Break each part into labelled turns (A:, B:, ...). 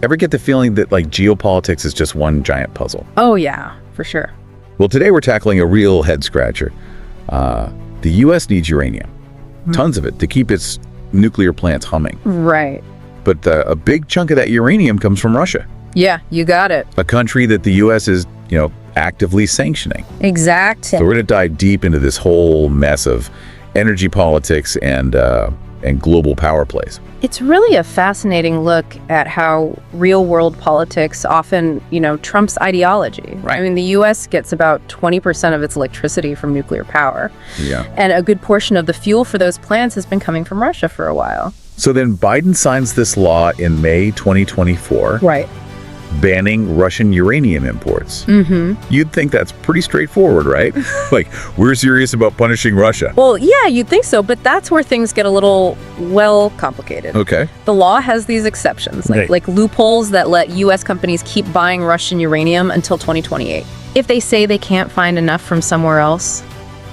A: Ever get the feeling that like geopolitics is just one giant puzzle?
B: Oh, yeah, for sure.
A: Well, today we're tackling a real head scratcher. The U.S. needs uranium, tons of it, to keep its nuclear plants humming.
B: Right.
A: But a big chunk of that uranium comes from Russia,
B: Yeah, you got it.
A: a country that the U.S. is, actively sanctioning.
B: Exact.
A: So we're going to dive deep into this whole mess of energy politics and global power plays.
B: It's really a fascinating look at how real-world politics often, trumps ideology.
A: Right.
B: I mean, the U.S. gets about 20% of its electricity from nuclear power.
A: Yeah.
B: And a good portion of the fuel for those plants has been coming from Russia for a while.
A: So then Biden signs this law in May 2024,
B: Right.
A: banning Russian uranium imports. You'd think that's pretty straightforward, right? Like, we're serious about punishing Russia.
B: Well, yeah, you'd think so, but that's where things get a little, complicated.
A: Okay.
B: The law has these exceptions,
A: Right.
B: like loopholes that let U.S. companies keep buying Russian uranium until 2028. If they say they can't find enough from somewhere else.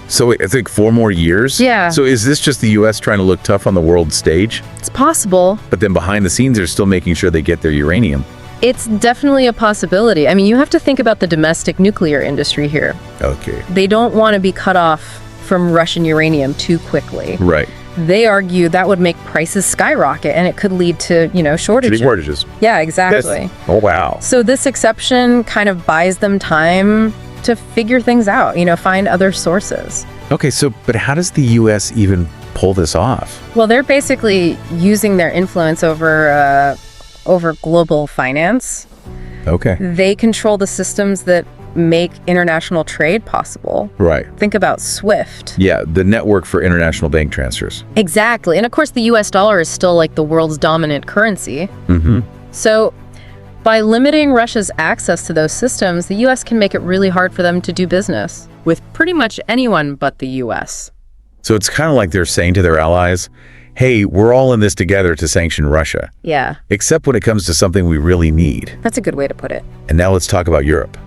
A: So I think 4 more years?
B: Yeah.
A: So is this just the U.S. trying to look tough on the world stage?
B: It's possible.
A: But then behind the scenes, they're still making sure they get their uranium.
B: It's definitely a possibility. I mean, you have to think about the domestic nuclear industry here.
A: Okay.
B: They don't want to be cut off from Russian uranium too quickly.
A: Right.
B: They argue that would make prices skyrocket and it could lead to, shortages.
A: Shortages.
B: Yeah, exactly.
A: Oh, wow.
B: So this exception kind of buys them time to figure things out, find other sources.
A: Okay, but how does the U.S. even pull this off?
B: Well, they're basically using their influence over global finance.
A: Okay.
B: They control the systems that make international trade possible.
A: Right.
B: Think about SWIFT.
A: Yeah, the network for international bank transfers.
B: Exactly. And of course, the US dollar is still like the world's dominant currency. So by limiting Russia's access to those systems, the US can make it really hard for them to do business with pretty much anyone but the US.
A: So it's kind of like they're saying to their allies, hey, we're all in this together to sanction Russia,
B: Yeah,
A: except when it comes to something we really need.
B: that's a good way to put it.
A: And now let's talk about Europe.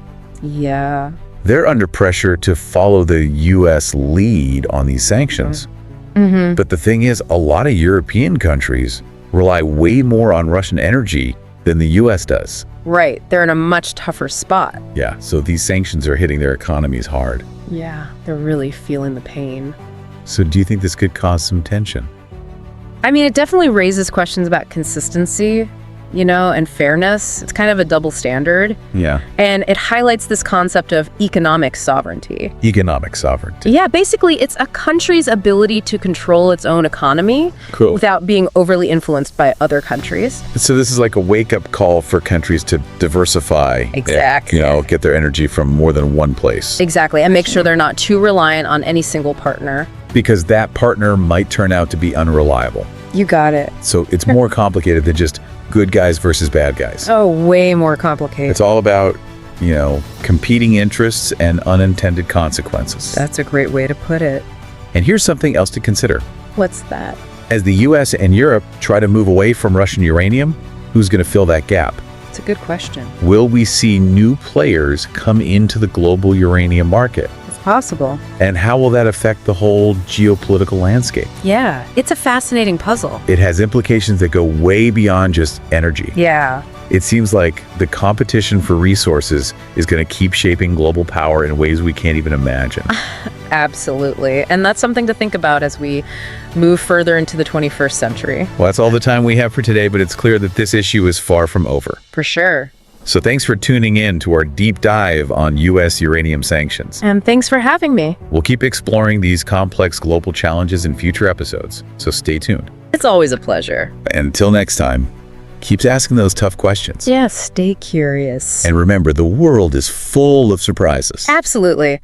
B: Yeah.
A: They're under pressure to follow the U.S. lead on these sanctions. But the thing is, a lot of European countries rely way more on Russian energy than the U.S. does.
B: Right. They're in a much tougher spot.
A: Yeah, so these sanctions are hitting their economies hard.
B: Yeah, they're really feeling the pain.
A: So do you think this could cause some tension?
B: I mean, it definitely raises questions about consistency, and fairness. It's kind of a double standard.
A: Yeah.
B: And it highlights this concept of economic sovereignty.
A: Economic sovereignty.
B: Yeah, basically, it's a country's ability to control its own economy
A: Cool.
B: without being overly influenced by other countries.
A: So this is like a wake-up call for countries to diversify.
B: Exactly.
A: Get their energy from more than one place.
B: Exactly, and make sure they're not too reliant on any single partner.
A: Because that partner might turn out to be unreliable.
B: You got it.
A: So it's more complicated than just good guys versus bad guys.
B: Oh, way more complicated.
A: It's all about, competing interests and unintended consequences.
B: That's a great way to put it.
A: And here's something else to consider.
B: What's that?
A: As the US and Europe try to move away from Russian uranium, who's going to fill that gap?
B: It's a good question.
A: Will we see new players come into the global uranium market?
B: It's possible.
A: And how will that affect the whole geopolitical landscape?
B: Yeah, it's a fascinating puzzle.
A: It has implications that go way beyond just energy.
B: Yeah.
A: It seems like the competition for resources is going to keep shaping global power in ways we can't even imagine.
B: Absolutely. And that's something to think about as we move further into the 21st century.
A: Well, that's all the time we have for today, but it's clear that this issue is far from over.
B: For sure.
A: So thanks for tuning in to our deep dive on U.S. uranium sanctions.
B: And thanks for having me.
A: We'll keep exploring these complex global challenges in future episodes, so stay tuned.
B: It's always a pleasure.
A: And until next time, keep asking those tough questions.
B: Yeah, stay curious.
A: And remember, the world is full of surprises.
B: Absolutely.